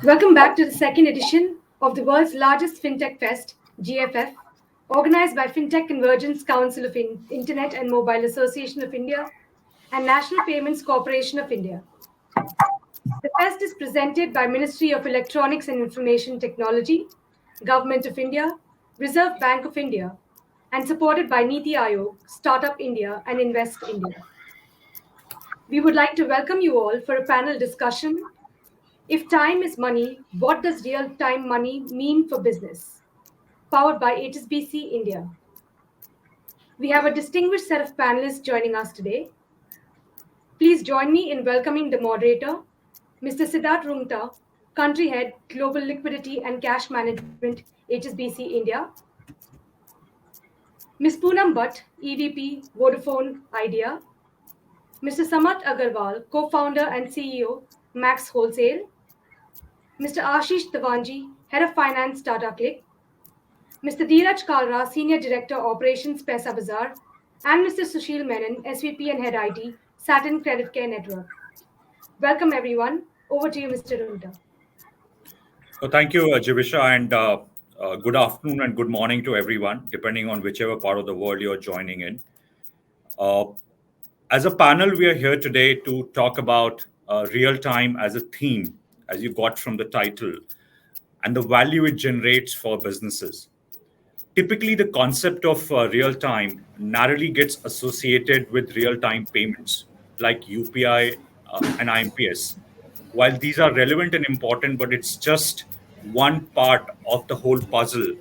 Welcome back to the second edition of the world's largest Fintech Fest, GFF, organized by Fintech Convergence Council of Internet and Mobile Association of India and National Payments Corporation of India. The fest is presented by Ministry of Electronics and Information Technology, Government of India, Reserve Bank of India, and supported by Niti Aayog, Startup India, and Invest India. We would like to welcome you all for a panel discussion. If time is money, what does real-time money mean for business? Powered by HSBC India. We have a distinguished set of panelists joining us today. Please join me in welcoming the moderator, Mr. Siddharth Rungta, Country Head, Global Liquidity and Cash Management, HSBC India. Ms. Poonam Bhatt, EVP, Vodafone Idea. Mr. Samat Agarwal, Co-founder and CEO, Max Wholesale. Mr. Ashish Diwanji, Head of Finance, Tata CliQ. Mr. Dheeraj Kalra, Senior Director, Operations, Pesa Bazaar. And Mr. Sushil Menon, SVP and Head IT, Satin Creditcare Network. Welcome, everyone. Over to you, Mr. Rungta. Thank you, Jivisha, and good afternoon and good morning to everyone, depending on whichever part of the world you're joining in. As a panel, we are here today to talk about real-time as a theme, as you got from the title, and the value it generates for businesses. Typically, the concept of real-time narrowly gets associated with real-time payments like UPI and IMPS. While these are relevant and important, but it's just one part of the whole puzzle,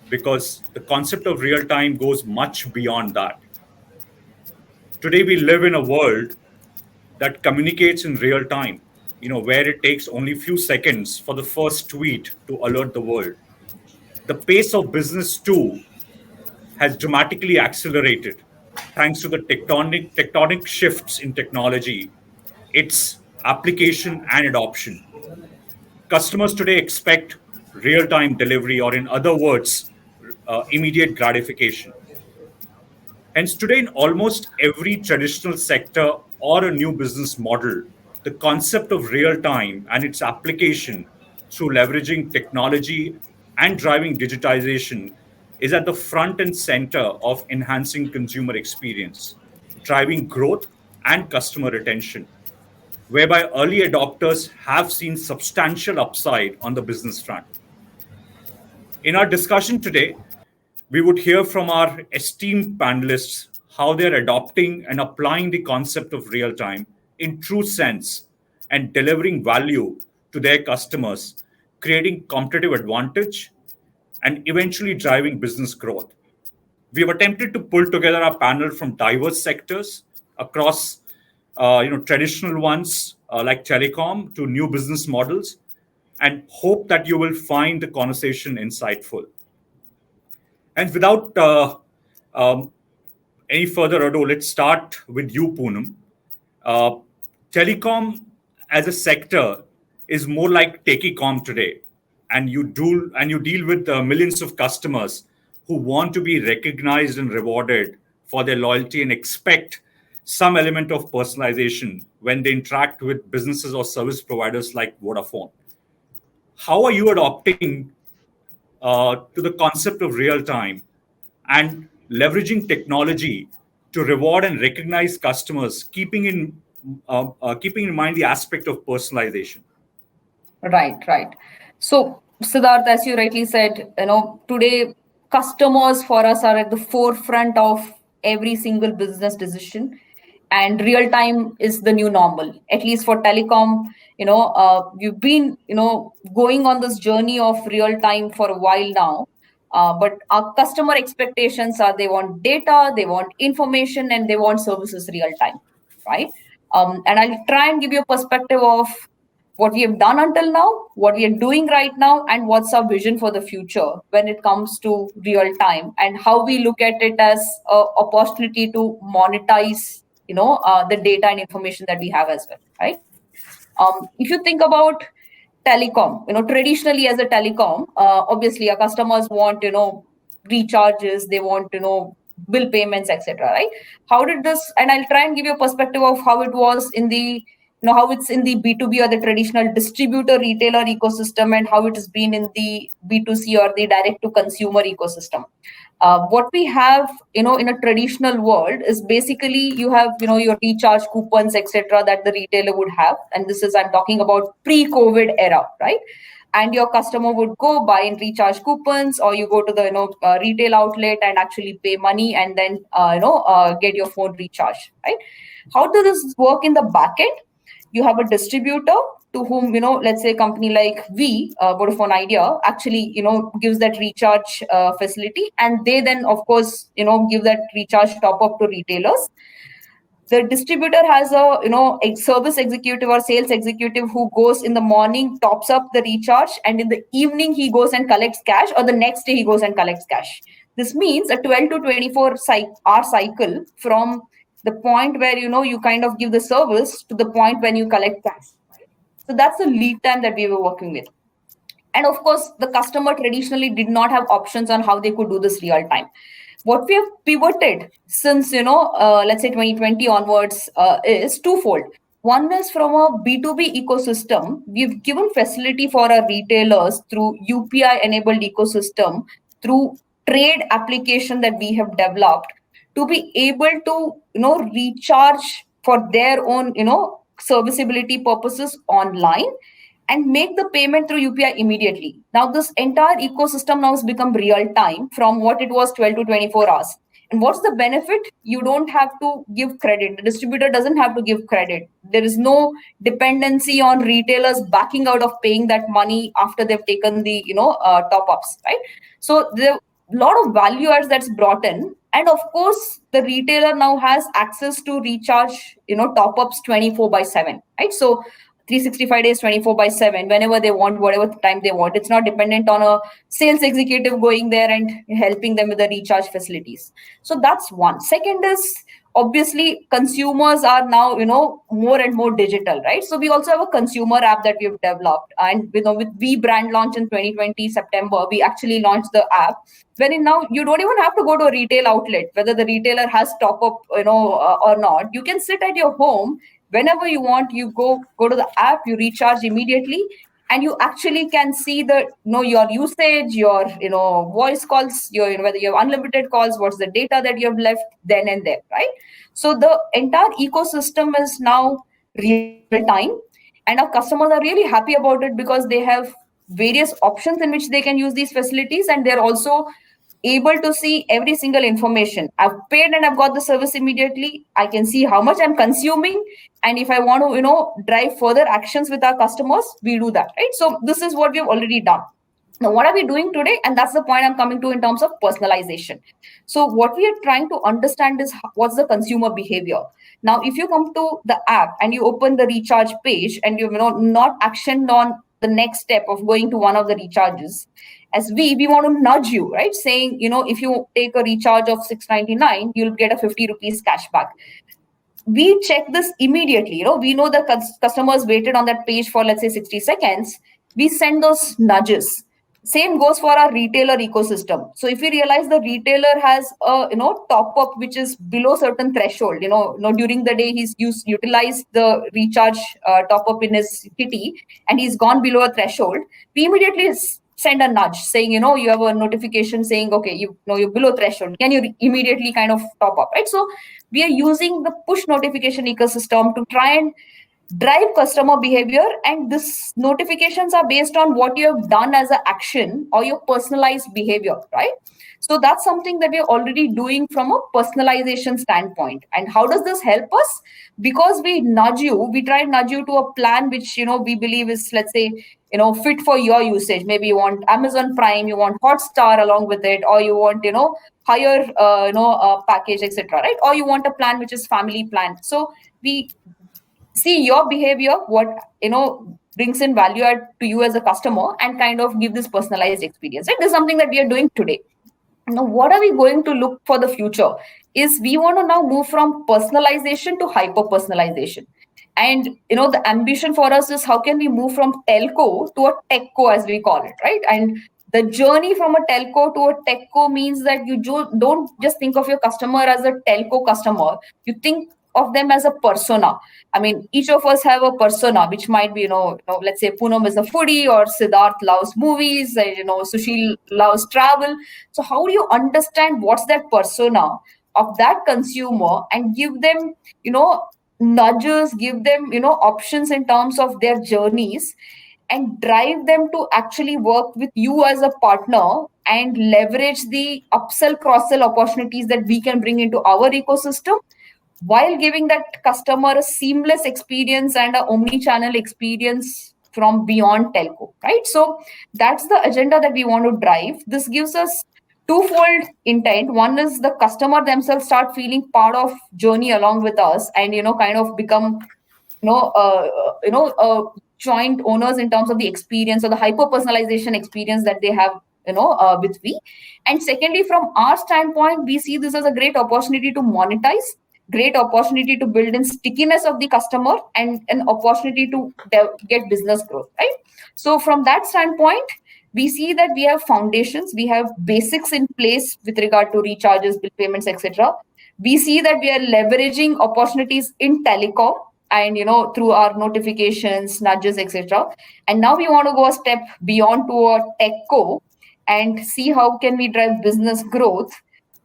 because the concept of real-time goes much beyond that. Today, we live in a world that communicates in real time, where it takes only a few seconds for the first tweet to alert the world. The pace of business too has dramatically accelerated thanks to the tectonic shifts in technology, its application and adoption. Customers today expect real-time delivery, or in other words, immediate gratification. Hence, today in almost every traditional sector or a new business model, the concept of real-time and its application through leveraging technology and driving digitization is at the front and center of enhancing consumer experience, driving growth and customer retention, whereby early adopters have seen substantial upside on the business front. In our discussion today, we would hear from our esteemed panelists how they're adopting and applying the concept of real time in true sense and delivering value to their customers, creating competitive advantage and eventually driving business growth. We have attempted to pull together our panel from diverse sectors across traditional ones like telecom to new business models, and hope that you will find the conversation insightful. And without any further ado, let's start with you, Poonam. Telecom as a sector is more like techie-com today, and you deal with millions of customers who want to be recognized and rewarded for their loyalty and expect some element of personalization when they interact with businesses or service providers like Vodafone. How are you adopting to the concept of real time and leveraging technology to reward and recognize customers, keeping in mind the aspect of personalization? Right. So, Siddharth, as you rightly said, today customers for us are at the forefront of every single business decision, and real time is the new normal. At least for telecom, we've been, going on this journey of real time for a while now. But our customer expectations are they want data, they want information, and they want services real time, right? And I'll try and give you a perspective of what we have done until now, what we are doing right now, and what's our vision for the future when it comes to real time, and how we look at it as an opportunity to monetize, the data and information that we have as well, right? If you think about telecom, traditionally as a telecom, obviously our customers want, recharges, they want, bill payments, etc. Right? How did this? And I'll try and give you a perspective of how it was in the how it's in the B2B or the traditional distributor retailer ecosystem, and how it has been in the B2C or the direct to consumer ecosystem. What we have, in a traditional world is basically you have, your recharge coupons, etc., that the retailer would have. And this is, I'm talking about pre-COVID era, right? And your customer would go buy and recharge coupons, or you go to the, retail outlet and actually pay money and then, get your phone recharged, right? How does this work in the back end? You have a distributor to whom, let's say a company like Vodafone Idea actually, gives that recharge facility, and they then, of course, give that recharge top up to retailers. The distributor has a service executive or sales executive who goes in the morning, tops up the recharge, and in the evening he goes and collects cash, or the next day he goes and collects cash. This means a 12 to 24 hour cycle from the point where you kind of give the service to the point when you collect cash. So that's the lead time that we were working with. And of course, the customer traditionally did not have options on how they could do this real time. What we have pivoted since, let's say 2020 onwards, is twofold. One is from a B2B ecosystem. We've given facility for our retailers through UPI enabled ecosystem, through trade application that we have developed, to be able to, recharge for their own, serviceability purposes online, and make the payment through UPI immediately. Now, this entire ecosystem now has become real time from what it was 12 to 24 hours. And what's the benefit? You don't have to give credit. The distributor doesn't have to give credit. There is no dependency on retailers backing out of paying that money after they've taken the top ups, right? So there are a lot of value adds that's brought in. And of course, the retailer now has access to recharge, top ups 24/7, right? So 365 days, 24/7, whenever they want, whatever time they want. It's not dependent on a sales executive going there and helping them with the recharge facilities. So that's one. Second is, obviously, consumers are now, more and more digital, right? So we also have a consumer app that we've developed. And, with V brand launch in 2020, September, we actually launched the app, wherein now you don't even have to go to a retail outlet, whether the retailer has top up, or not. You can sit at your home whenever you want. You go to the app, you recharge immediately, and you actually can see the your usage, your voice calls, your whether you have unlimited calls, what's the data that you have left then and there, right? So the entire ecosystem is now real time, and our customers are really happy about it because they have various options in which they can use these facilities, and they're also able to see every single information. I've paid and I've got the service immediately. I can see how much I'm consuming, and if I want to drive further actions with our customers, we do that, right? So this is what we've already done. Now, what are we doing today? And that's the point I'm coming to in terms of personalization. So what we are trying to understand is what's the consumer behavior. Now, if you come to the app and you open the recharge page and you not actioned on the next step of going to one of the recharges, as we want to nudge you, right? Saying, if you take a recharge of 699, you'll get a 50 rupees cashback. We check this immediately. We know the customers waited on that page for, let's say, 60 seconds. We send those nudges. Same goes for our retailer ecosystem. So if we realize the retailer has a top up which is below certain threshold, during the day he's utilized the recharge top up in his kitty and he's gone below a threshold, we immediately send a nudge saying, you have a notification saying, okay, you're below threshold. Can you immediately kind of top up, right? So we are using the push notification ecosystem to try and drive customer behavior, and this notifications are based on what you have done as an action or your personalized behavior, right? So that's something that we're already doing from a personalization standpoint. And how does this help us? Because we try and nudge you to a plan which we believe is, let's say, fit for your usage. Maybe you want Amazon Prime, you want Hotstar along with it, or you want higher package, etc., right? Or you want a plan which is family plan. So we see your behavior, what brings in value add to you as a customer, and kind of give this personalized experience, right? This is something that we are doing today. Now, what are we going to look for the future is we want to now move from personalization to hyper personalization. And the ambition for us is how can we move from telco to a techco, as we call it, right? And the journey from a telco to a techco means that you don't just think of your customer as a telco customer. You think of them as a persona. I mean, each of us have a persona, which might be, let's say Poonam is a foodie, or Siddharth loves movies, Sushil loves travel. So how do you understand what's that persona of that consumer and give them, nudges, give them, options in terms of their journeys, and drive them to actually work with you as a partner and leverage the upsell cross-sell opportunities that we can bring into our ecosystem, while giving that customer a seamless experience and a omni-channel experience from beyond telco, right? So that's the agenda that we want to drive. This gives us twofold intent. One is the customer themselves start feeling part of journey along with us, and kind of become joint owners in terms of the experience or the hyper personalization experience that they have with we. And secondly, from our standpoint, we see this as a great opportunity to monetize, great opportunity to build in stickiness of the customer, and an opportunity to get business growth, right? So from that standpoint, we see that we have foundations, we have basics in place with regard to recharges, bill payments, etc. We see that we are leveraging opportunities in telecom, and through our notifications, nudges, etc. And now we want to go a step beyond to a tech co and see how can we drive business growth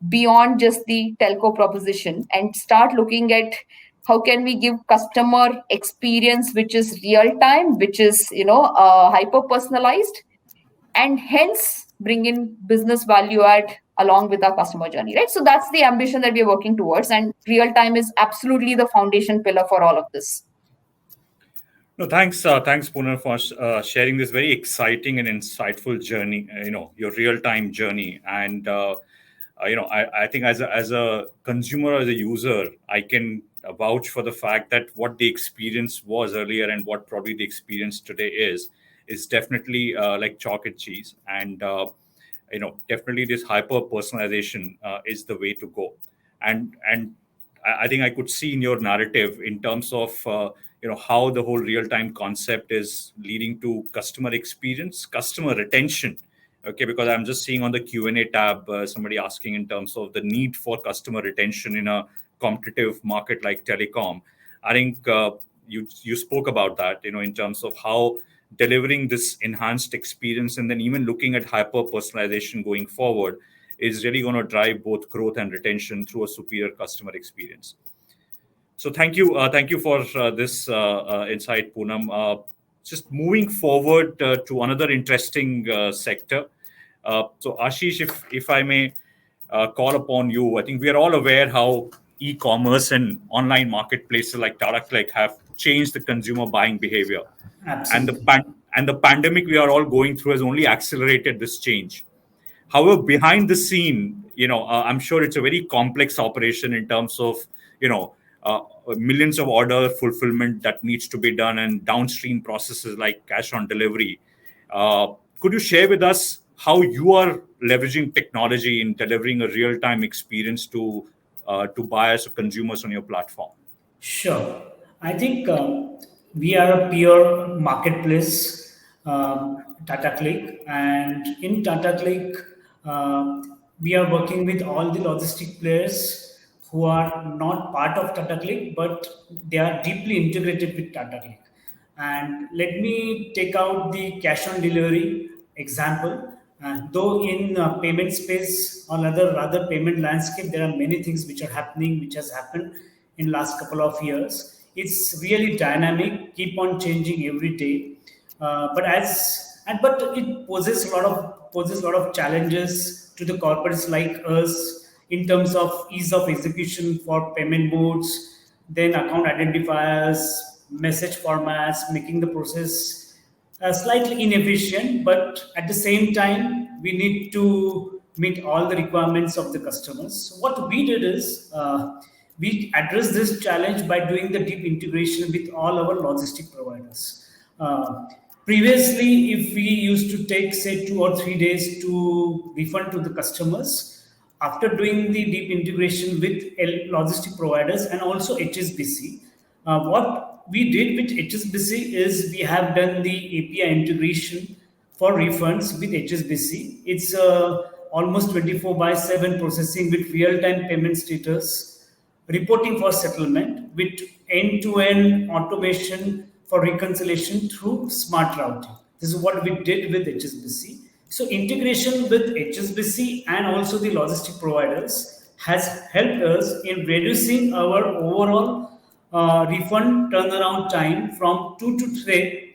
beyond just the telco proposition, and start looking at how can we give customer experience which is real time, which is hyper personalized, and hence bring in business value add along with our customer journey, right? So that's the ambition that we're working towards, and real time is absolutely the foundation pillar for all of this. No, thanks, Poonam, for sharing this very exciting and insightful journey. Your real-time journey, and I think as a consumer, as a user, I can vouch for the fact that what the experience was earlier and what probably the experience today is definitely like chalk and cheese, and definitely this hyper personalization is the way to go, and I think I could see in your narrative in terms of how the whole real time concept is leading to customer experience, customer retention. Okay, because I'm just seeing on the Q&A tab somebody asking in terms of the need for customer retention in a competitive market like telecom. I think you spoke about that, in terms of how delivering this enhanced experience and then even looking at hyper personalization going forward is really going to drive both growth and retention through a superior customer experience. So thank you for this insight, Poonam. Just moving forward to another interesting sector. So Ashish, if I may call upon you, I think we are all aware how e-commerce and online marketplaces like Tata CliQ have changed the consumer buying behavior. Absolutely. And the pandemic we are all going through has only accelerated this change. However, behind the scene, I'm sure it's a very complex operation in terms of, millions of order fulfillment that needs to be done and downstream processes like cash on delivery. Could you share with us how you are leveraging technology in delivering a real-time experience to buyers or consumers on your platform? Sure. I think we are a pure marketplace, Tata CliQ, and in Tata CliQ, we are working with all the logistic players who are not part of Tata CliQ, but they are deeply integrated with Tata CliQ. And let me take out the cash on delivery example. Though in payment space or other payment landscape, there are many things which are happening, which has happened in last couple of years. It's really dynamic, keep on changing every day. But it poses a lot of challenges to the corporates like us in terms of ease of execution for payment modes, then account identifiers, message formats, making the process slightly inefficient, but at the same time, we need to meet all the requirements of the customers. So what we did is we addressed this challenge by doing the deep integration with all our logistic providers. Previously, if we used to take, say, 2 or 3 days to refund to the customers, after doing the deep integration with logistic providers and also HSBC, what we did with HSBC is we have done the API integration for refunds with HSBC. It's almost 24/7 processing with real-time payment status reporting for settlement with end-to-end automation for reconciliation through smart routing. This is what we did with HSBC. So integration with HSBC and also the logistic providers has helped us in reducing our overall refund turnaround time from 2 to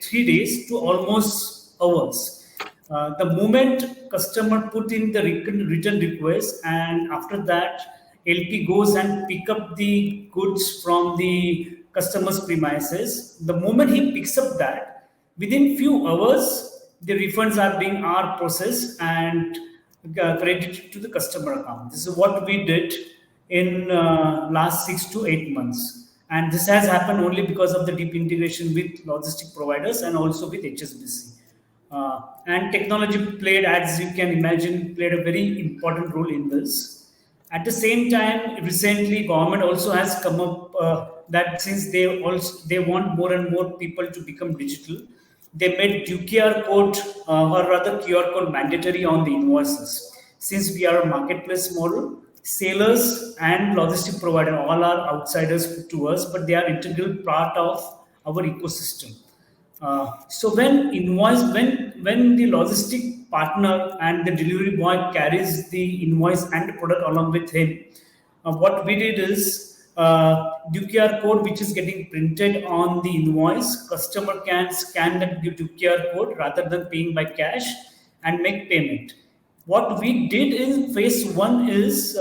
3 days to almost hours. The moment customer put in the return request, and after that LP goes and pick up the goods from the customer's premises. The moment he picks up that, within few hours, the refunds are processed and credited to the customer account. This is what we did in last 6 to 8 months, and this has happened only because of the deep integration with logistic providers and also with HSBC. And technology played, as you can imagine, played a very important role in this. At the same time, recently government also has come up that since they want more and more people to become digital, they made QR code or rather QR code mandatory on the invoices. Since we are a marketplace model, sellers and logistic provider all are outsiders to us, but they are integral part of our ecosystem. So when the logistic partner and the delivery boy carries the invoice and the product along with him, what we did is the QR code which is getting printed on the invoice, customer can scan that QR code rather than paying by cash and make payment. What we did in phase one is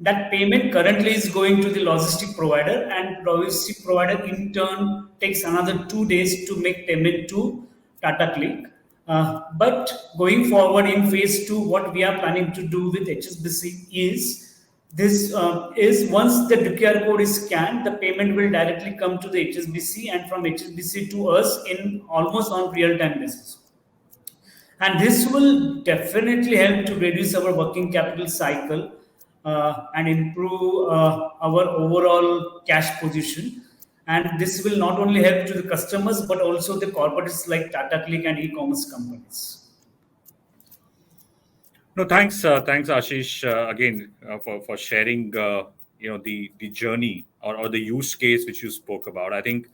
that payment currently is going to the logistic provider, and logistic provider in turn takes another 2 days to make payment to Tata Click. But going forward in phase two, what we are planning to do with HSBC is this is once the QR code is scanned, the payment will directly come to the HSBC and from HSBC to us in almost on real-time basis. And this will definitely help to reduce our working capital cycle and improve our overall cash position. And this will not only help to the customers but also the corporates like Tata Click and e-commerce companies. No, thanks, Ashish, again for sharing, the journey or the use case which you spoke about. I think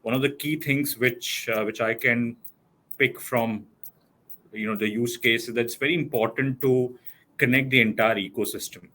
one of the key things which I can pick from the use case is that it's very important to connect the entire ecosystem.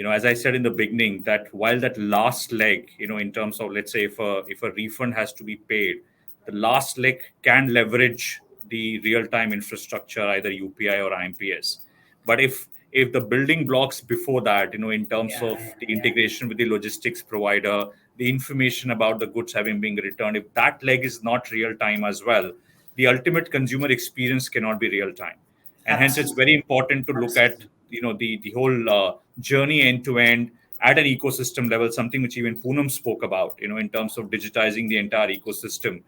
As I said in the beginning, that while that last leg, in terms of, let's say, if a refund has to be paid, the last leg can leverage the real-time infrastructure, either UPI or IMPS. But if the building blocks before that, in terms of the integration with the logistics provider, the information about the goods having been returned, if that leg is not real-time as well, the ultimate consumer experience cannot be real-time. And hence, it's very important to look at the whole journey end to end at an ecosystem level, something which even Poonam spoke about, in terms of digitizing the entire ecosystem,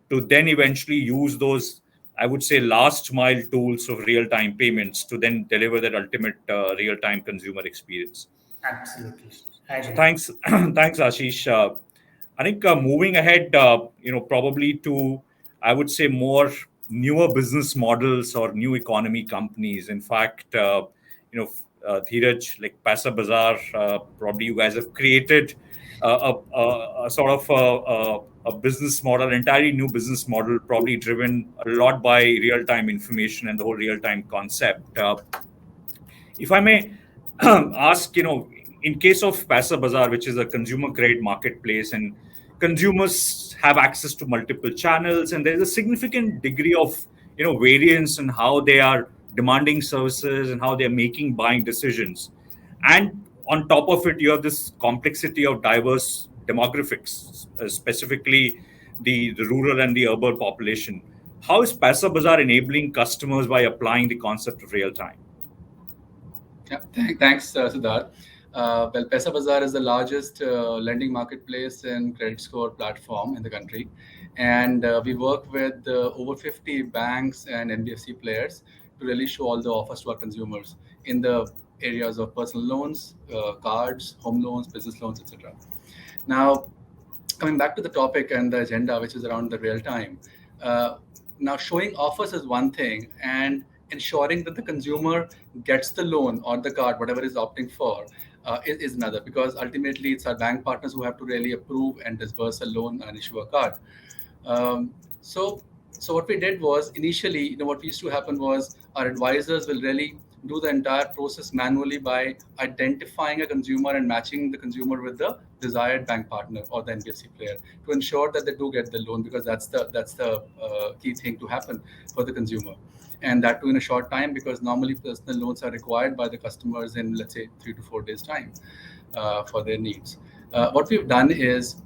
to then eventually use those, I would say, last mile tools of real-time payments to then deliver that ultimate real-time consumer experience. Absolutely. So thanks, thanks, Ashish. I think moving ahead, probably to, I would say, more newer business models or new economy companies. In fact, Dheeraj, like Paisabazaar, probably you guys have created a sort of a business model, entirely new business model, probably driven a lot by real-time information and the whole real-time concept. If I may ask, in case of Paisabazaar, which is a consumer credit marketplace, and consumers have access to multiple channels, and there's a significant degree of variance in how they are demanding services and how they're making buying decisions. And on top of it, you have this complexity of diverse demographics, specifically the rural and the urban population. How is Paisabazaar enabling customers by applying the concept of real time? Yeah, thanks, Siddharth. Well, Paisabazaar is the largest lending marketplace and credit score platform in the country. And we work with over 50 banks and NBFC players to really show all the offers to our consumers in the areas of personal loans, cards, home loans, business loans, etc. Now, coming back to the topic and the agenda, which is around the real time. Now, showing offers is one thing, and ensuring that the consumer gets the loan or the card, whatever is opting for, is another, because ultimately it's our bank partners who have to really approve and disburse a loan and issue a card. Um, so, so what we did was initially, what used to happen was our advisors will really do the entire process manually by identifying a consumer and matching the consumer with the desired bank partner or the NBFC player to ensure that they do get the loan, because that's the key thing to happen for the consumer, and that too in a short time, because normally personal loans are required by the customers in, let's say, 3 to 4 days time for their needs. What we've done is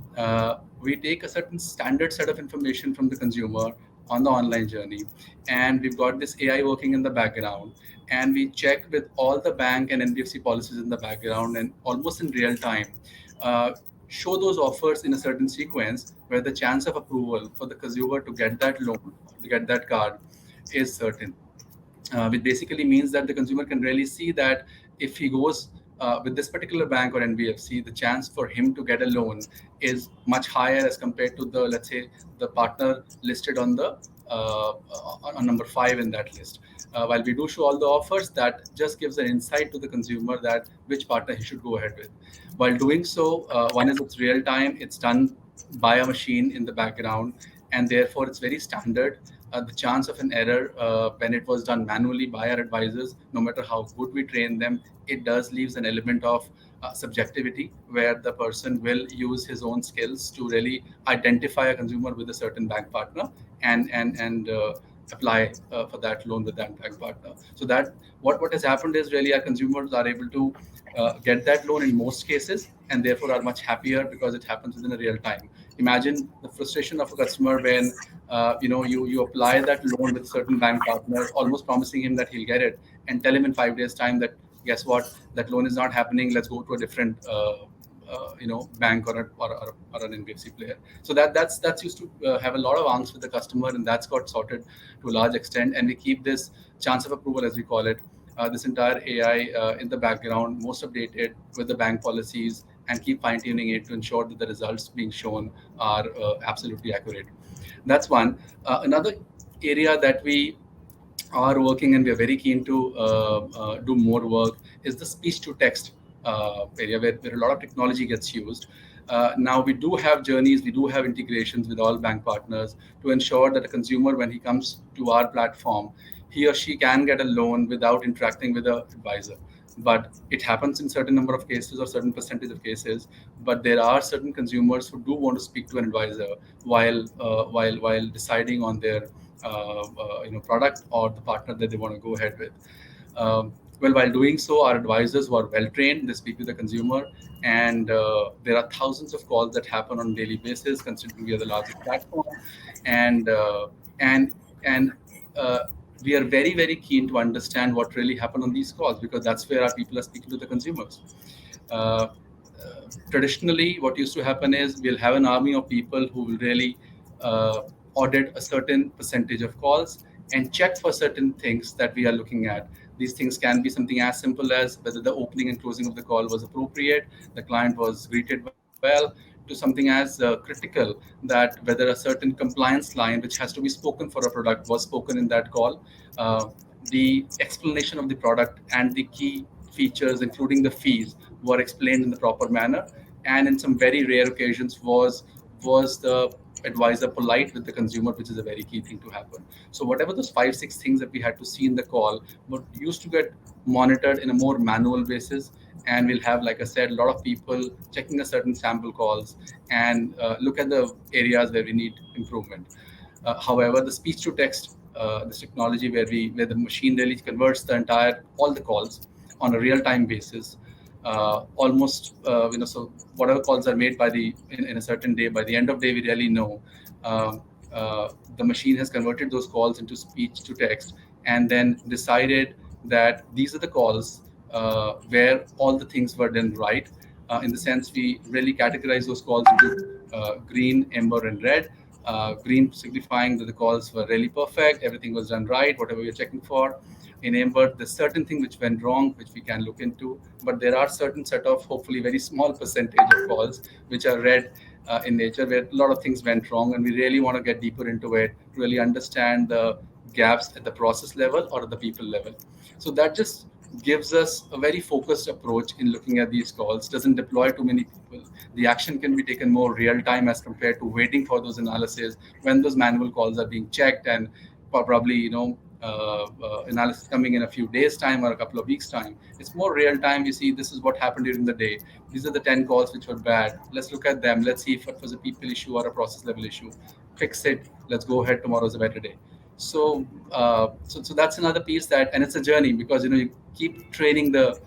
we take a certain standard set of information from the consumer on the online journey, and we've got this AI working in the background, and we check with all the bank and NBFC policies in the background, and almost in real time uh, show those offers in a certain sequence where the chance of approval for the consumer to get that loan, to get that card, is certain. Which basically means that the consumer can really see that if he goes with this particular bank or NBFC, the chance for him to get a loan is much higher as compared to the, let's say, the partner listed on the on number 5 in that list. While we do show all the offers, that just gives an insight to the consumer that which partner he should go ahead with. While doing so, one is it's real time, it's done by a machine in the background, and therefore it's very standard. The chance of an error when it was done manually by our advisors, no matter how good we train them, it does leaves an element of subjectivity, where the person will use his own skills to really identify a consumer with a certain bank partner and apply for that loan with that bank partner. So that what has happened is really our consumers are able to get that loan in most cases, and therefore are much happier because it happens within a real time. Imagine the frustration of a customer when you apply that loan with a certain bank partner, almost promising him that he'll get it, and tell him in 5 days time that guess what, that loan is not happening, let's go to a different bank or an NBFC player. So that's used to have a lot of angst with the customer, and that's got sorted to a large extent. And we keep this chance of approval, as we call it, this entire AI in the background, most updated with the bank policies, and keep fine tuning it to ensure that the results being shown are absolutely accurate. That's one. Another area that we are working and we are very keen to do more work is the speech to text area, where a lot of technology gets used. Now we do have journeys, we do have integrations with all bank partners to ensure that a consumer, when he comes to our platform, he or she can get a loan without interacting with an advisor. But it happens in certain number of cases or certain percentage of cases. But there are certain consumers who do want to speak to an advisor while deciding on their product or the partner that they want to go ahead with. Well, while doing so, our advisors who are well trained, they speak to the consumer, and there are thousands of calls that happen on a daily basis, considering we are the largest platform, and uh, and and we are very, very keen to understand what really happened on these calls, because that's where our people are speaking to the consumers. Uh, Traditionally, what used to happen is we'll have an army of people who will really audit a certain percentage of calls and check for certain things that we are looking at. These things can be something as simple as whether the opening and closing of the call was appropriate, the client was greeted well, to something as critical, that whether a certain compliance line which has to be spoken for a product was spoken in that call, uh, the explanation of the product and the key features, including the fees, were explained in the proper manner, and in some very rare occasions was the advisor polite with the consumer, which is a very key thing to happen. So whatever those 5 6 things that we had to see in the call, but used to get monitored in a more manual basis, and we'll have, like I said, a lot of people checking a certain sample calls and look at the areas where we need improvement. However, the speech to text, this technology where the machine really converts the entire all the calls on a real time basis, almost so whatever calls are made in a certain day, by the end of day we really know um, the machine has converted those calls into speech to text, and then decided that these are the calls where all the things were done right. In the sense, we really categorize those calls into green, amber, and red. Green signifying that the calls were really perfect, everything was done right, whatever we're checking for. In amber, there's certain thing which went wrong, which we can look into, but there are certain set of hopefully very small percentage of calls which are red in nature, where a lot of things went wrong, and we really want to get deeper into it to really understand the gaps at the process level or at the people level. So that just gives us a very focused approach in looking at these calls, doesn't deploy too many people. The action can be taken more real time as compared to waiting for those analyses when those manual calls are being checked, and probably, analysis coming in a few days time or a couple of weeks time. It's more real time. We see this is what happened during the day. These are the 10 calls which were bad. Let's look at them. Let's see if it was a people issue or a process level issue. Fix it. Let's go ahead. Tomorrow's a better day. So that's another piece, that, and it's a journey, because you keep training the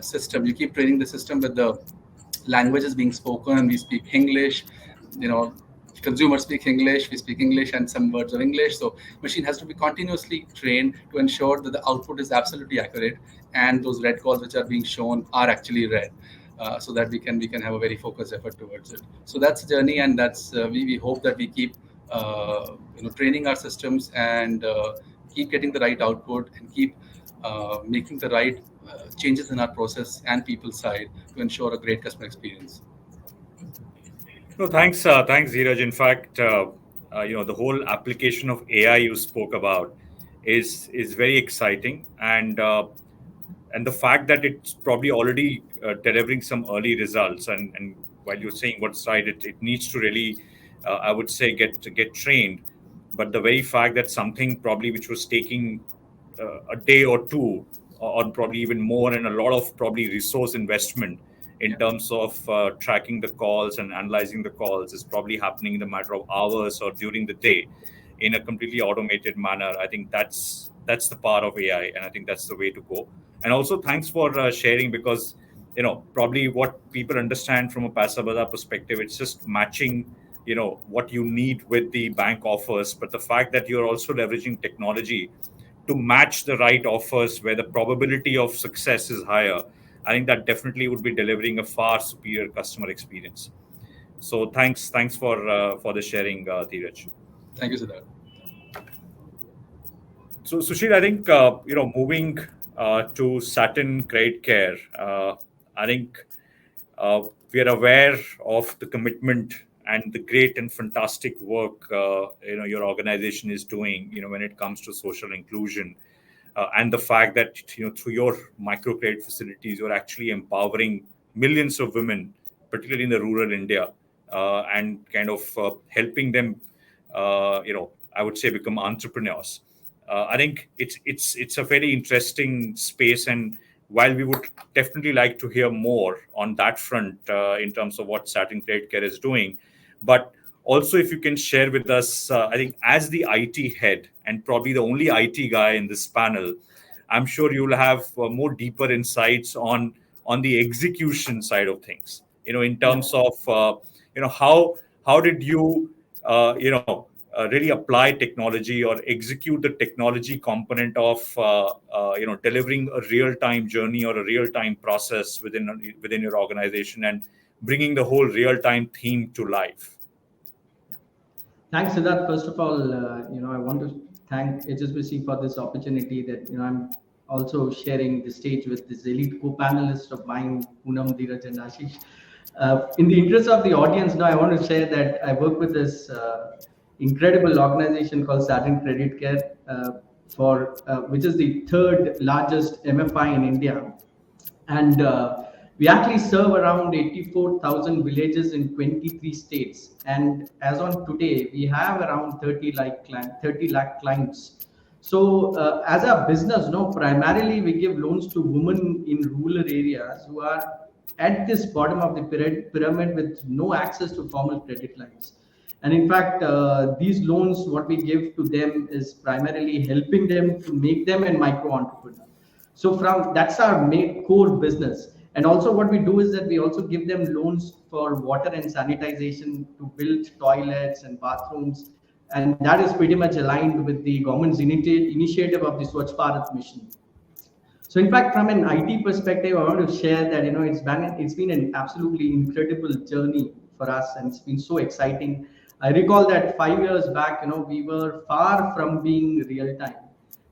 system. You keep training the system with the languages being spoken, and we speak English. You know, consumers speak English, we speak English, and some words of English. So machine has to be continuously trained to ensure that the output is absolutely accurate, and those red calls which are being shown are actually red. So that we can have a very focused effort towards it. So that's a journey, and that's we hope that we keep training our systems, and keep getting the right output, and keep making the right changes in our process and people side to ensure a great customer experience. No, thanks, Dheeraj. In fact, the whole application of AI you spoke about is very exciting, and the fact that it's probably already delivering some early results. And while you're saying what's right, it needs to really, I would say, get trained. But the very fact that something probably which was taking a day or two, or probably even more, and a lot of probably resource investment in terms of tracking the calls and analyzing the calls, is probably happening in a matter of hours or during the day in a completely automated manner. I think that's the power of AI, and I think that's the way to go. And also, thanks for sharing, because probably what people understand from a Paisabazaar perspective, it's just matching what you need with the bank offers, but the fact that you're also leveraging technology to match the right offers where the probability of success is higher, I think that definitely would be delivering a far superior customer experience. So thanks for the sharing, Dheeraj. Thank you, Siddharth. So Sushil, I think moving to Satin Creditcare, I think we are aware of the commitment and the great and fantastic work your organization is doing when it comes to social inclusion, and the fact that through your microcredit facilities you're actually empowering millions of women, particularly in the rural India, and kind of helping them I would say become entrepreneurs. I think it's a very interesting space, and while we would definitely like to hear more on that front in terms of what Satin Creditcare is doing, but also if you can share with us, I think as the IT head and probably the only IT guy in this panel, I'm sure you'll have more deeper insights on the execution side of things. In terms of how did you really apply technology or execute the technology component of delivering a real-time journey or a real-time process within your organization and bringing the whole real-time theme to life. Thanks, Siddharth. First of all, I want to thank HSBC for this opportunity that I'm also sharing the stage with this elite co-panelists of mine, Poonam, Dheeraj, and Ashish. In the interest of the audience, now I want to share that I work with this incredible organization called Satin Creditcare, which is the third largest MFI in India, and we actually serve around 84,000 villages in 23 states. And as on today, we have around 30 lakh clients. So as a business, primarily we give loans to women in rural areas who are at this bottom of the pyramid with no access to formal credit lines. And in fact, these loans, what we give to them is primarily helping them to make them a micro entrepreneur. So that's our main core business. And also what we do is that we also give them loans for water and sanitization to build toilets and bathrooms. And that is pretty much aligned with the government's initiative of the Swachh Bharat mission. So in fact, from an IT perspective, I want to share that, it's been an absolutely incredible journey for us, and it's been so exciting. I recall that 5 years back, we were far from being real time.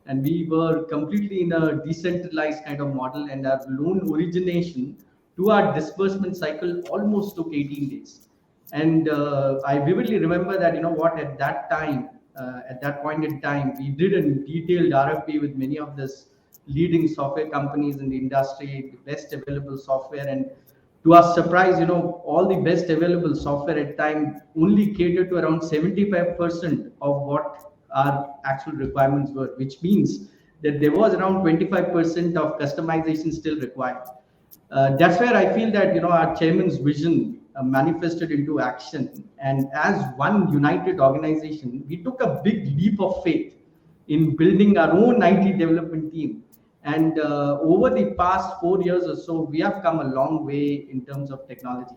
And we were completely in a decentralized kind of model, and our loan origination to our disbursement cycle almost took 18 days. And I vividly remember that, at that time, at that point in time, we did a detailed RFP with many of this leading software companies in the industry, the best available software. And to our surprise, all the best available software at time only cater to around 75% of what our actual requirements were, which means that there was around 25% of customization still required. That's where I feel that our chairman's vision manifested into action, and as one united organization, we took a big leap of faith in building our own IT development team. And over the past 4 years or so, we have come a long way in terms of technology.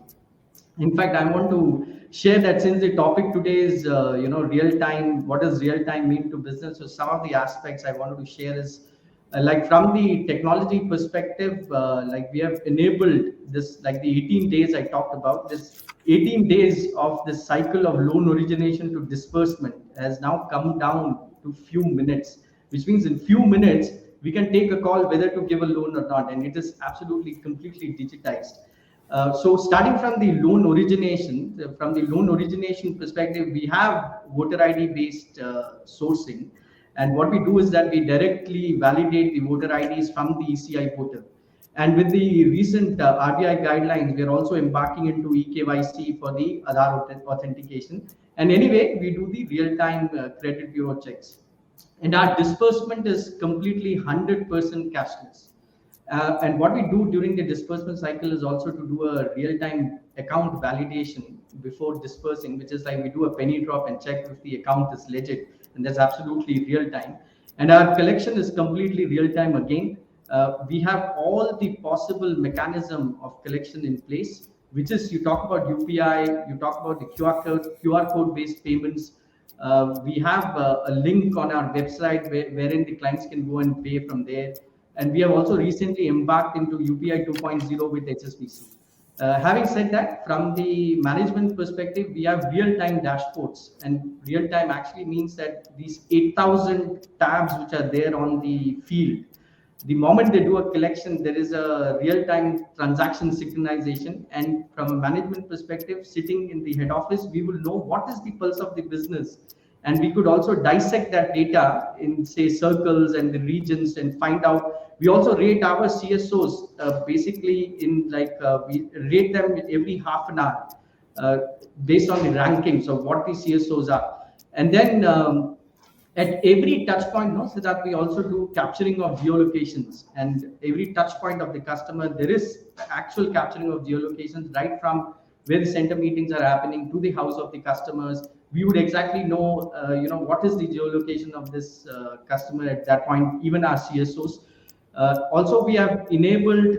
In fact, I want to share that since the topic today is, real time, what does real time mean to business? So some of the aspects I wanted to share is, like from the technology perspective, like we have enabled this, like the 18 days I talked about, this 18 days of this cycle of loan origination to disbursement has now come down to few minutes, which means in few minutes, we can take a call whether to give a loan or not. And it is absolutely completely digitized. So starting from the loan origination, perspective, we have voter ID based sourcing. And what we do is that we directly validate the voter IDs from the ECI portal. And with the recent RBI guidelines, we are also embarking into eKYC for the Aadhaar authentication. And anyway, we do the real-time credit bureau checks. And our disbursement is completely 100% cashless. And what we do during the disbursement cycle is also to do a real-time account validation before dispersing, which is like we do a penny drop and check if the account is legit, and that's absolutely real-time. And our collection is completely real-time again. We have all the possible mechanism of collection in place, which is, you talk about UPI, you talk about the QR code based payments. We have a link on our website wherein the clients can go and pay from there. And we have also recently embarked into UPI 2.0 with HSBC. Having said that, from the management perspective, we have real-time dashboards, and real-time actually means that these 8,000 tabs which are there on the field, the moment they do a collection, there is a real-time transaction synchronization. And from a management perspective, sitting in the head office, we will know what is the pulse of the business. And we could also dissect that data in, say, circles and the regions and find out. We also rate our CSOs basically in we rate them every half an hour based on the rankings of what the CSOs are. And then at every touch point, so that we also do capturing of geolocations, and every touch point of the customer, there is actual capturing of geolocations right from where the center meetings are happening to the house of the customers. We would exactly know, what is the geolocation of this customer at that point, even our CSOs. Also, we have enabled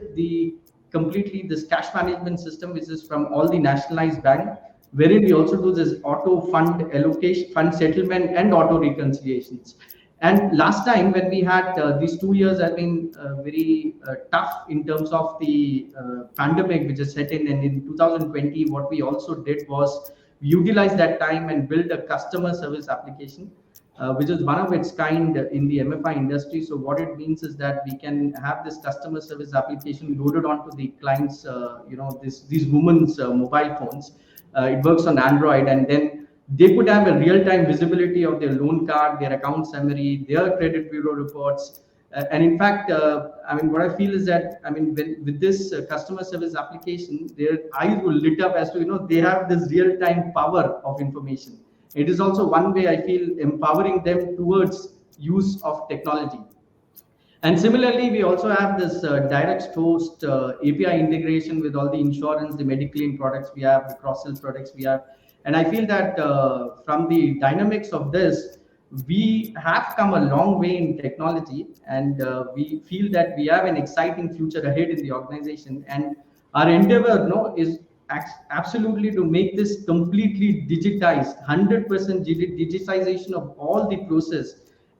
completely this cash management system, which is from all the nationalized bank, wherein we also do this auto fund allocation, fund settlement, and auto reconciliations. And last time when we had these 2 years have been very tough in terms of the pandemic which is set in, and in 2020, what we also did was we utilized that time and built a customer service application, which is one of its kind in the MFI industry. So what it means is that we can have this customer service application loaded onto the clients, these women's mobile phones. It works on Android, and then they could have a real-time visibility of their loan card, their account summary, their credit bureau reports. And in fact, what I feel is that, with this customer service application, their eyes will lit up as to, they have this real-time power of information. It is also one way I feel empowering them towards use of technology. And similarly, we also have this direct host API integration with all the insurance, the medical products we have, the cross-sell products we have. And I feel that from the dynamics of this, we have come a long way in technology, and we feel that we have an exciting future ahead in the organization. And our endeavor is absolutely to make this completely digitized, 100% digitization of all the process,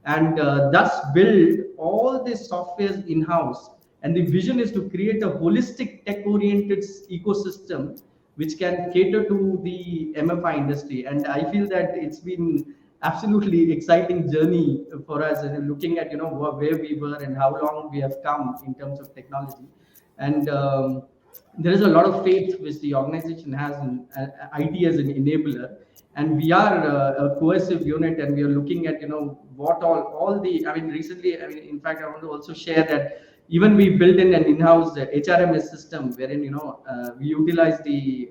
and thus build all the softwares in-house. And the vision is to create a holistic tech-oriented ecosystem which can cater to the MFI industry. And I feel that it's been absolutely exciting journey for us, and looking at where we were and how long we have come in terms of technology. And there is a lot of faith which the organization has in IT as an enabler. and we are a cohesive unit, and we are looking at what all the, I mean, recently, I mean, in fact, I want to also share that even we built in an in-house HRMS system, wherein we utilize the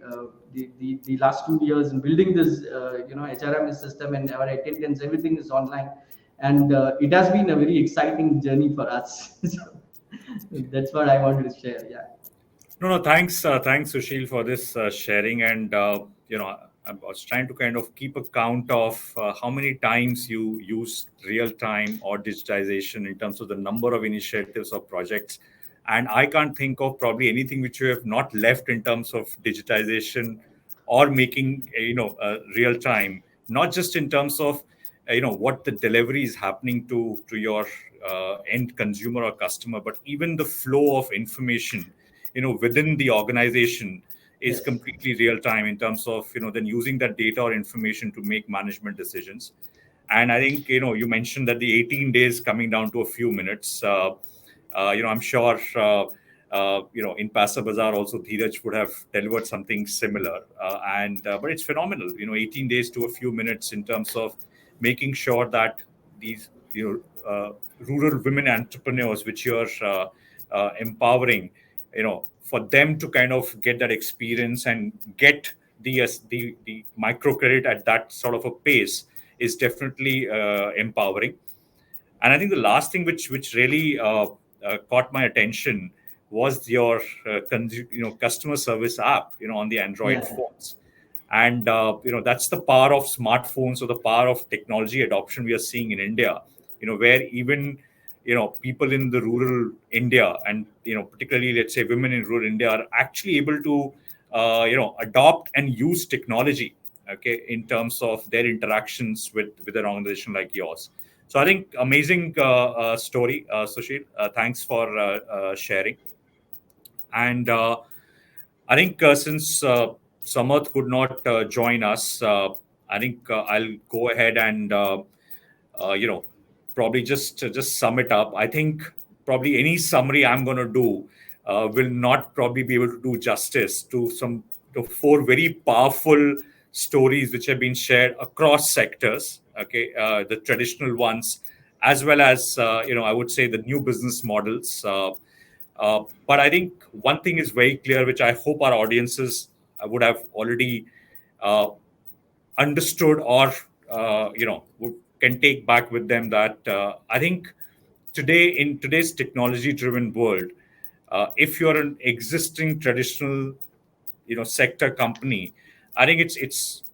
last 2 years in building this HRMS system, and our attendance, everything is online, and it has been a very exciting journey for us. So that's what I wanted to share. Yeah. No, thanks, Sushil, for this sharing. And I was trying to kind of keep a count of how many times you use real time or digitization in terms of the number of initiatives or projects. And I can't think of probably anything which you have not left in terms of digitization or making real time, not just in terms of what the delivery is happening to your end consumer or customer, but even the flow of information within the organization is Yes. completely real time in terms of then using that data or information to make management decisions. And I think you mentioned that the 18 days coming down to a few minutes. I'm sure in Pasa Bazaar also Dheeraj would have delivered something similar. But it's phenomenal. 18 days to a few minutes in terms of making sure that these rural women entrepreneurs which you're empowering, for them to kind of get that experience and get the microcredit at that sort of a pace is definitely empowering. And I think the last thing which really caught my attention was your customer service app on the Android Yeah. phones. And that's the power of smartphones, or the power of technology adoption we are seeing in India, where even people in the rural India, and particularly, let's say, women in rural India, are actually able to adopt and use technology, okay, in terms of their interactions with an organization like yours. So I think amazing story, Sushil. Thanks for sharing. And I think since Samarth could not join us, I think I'll go ahead and probably just sum it up. I think probably any summary I'm going to do will not probably be able to do justice to some to four very powerful stories which have been shared across sectors. Okay, the traditional ones, as well as I would say the new business models. But I think one thing is very clear, which I hope our audiences would have already understood, or can take back with them, that I think in today's technology driven world, if you're an existing traditional sector company, I think it's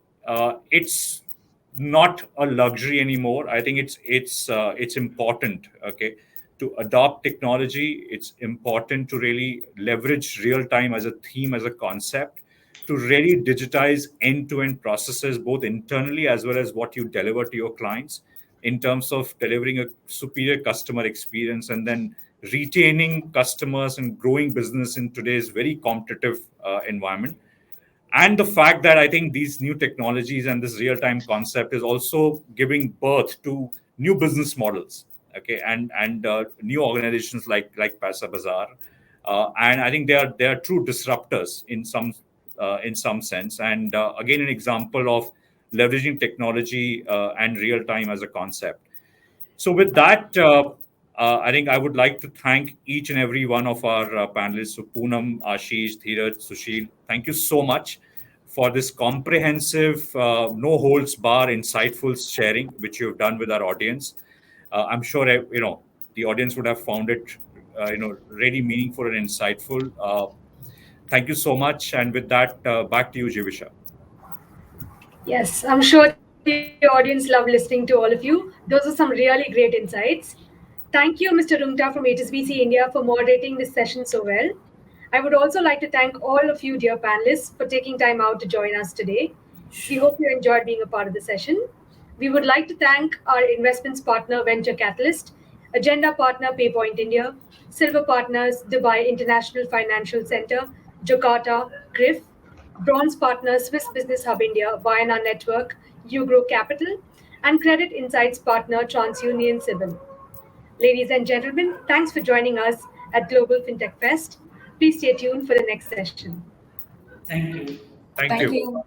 not a luxury anymore. I think it's important, okay, to adopt technology. It's important to really leverage real time as a theme, as a concept, to really digitize end-to-end processes, both internally as well as what you deliver to your clients, in terms of delivering a superior customer experience, and then retaining customers and growing business in today's very competitive environment. And the fact that I think these new technologies and this real-time concept is also giving birth to new business models, okay, and new organizations like Pasa Bazaar, and I think they are true disruptors in some sense, and again an example of leveraging technology and real-time as a concept. So with that, I think I would like to thank each and every one of our panelists, so Poonam, Ashish, Dheeraj, Sushil. Thank you so much for this comprehensive, no holds bar, insightful sharing which you've done with our audience. I'm sure the audience would have found it really meaningful and insightful. Thank you so much. And with that, back to you, Jivisha. Yes, I'm sure the audience loved listening to all of you. Those are some really great insights. Thank you, Mr. Rungta from HSBC India, for moderating this session so well. I would also like to thank all of you, dear panelists, for taking time out to join us today. We hope you enjoyed being a part of the session. We would like to thank our investments partner, Venture Catalyst, agenda partner, PayPoint India, silver partners, Dubai International Financial Center, Jakarta, GRIF, bronze partner, Swiss Business Hub India, Vienna Network, Ugrow Capital, and credit insights partner, TransUnion Civil. Ladies and gentlemen, thanks for joining us at Global Fintech Fest. Please stay tuned for the next session. Thank you. Thank Thank you. you.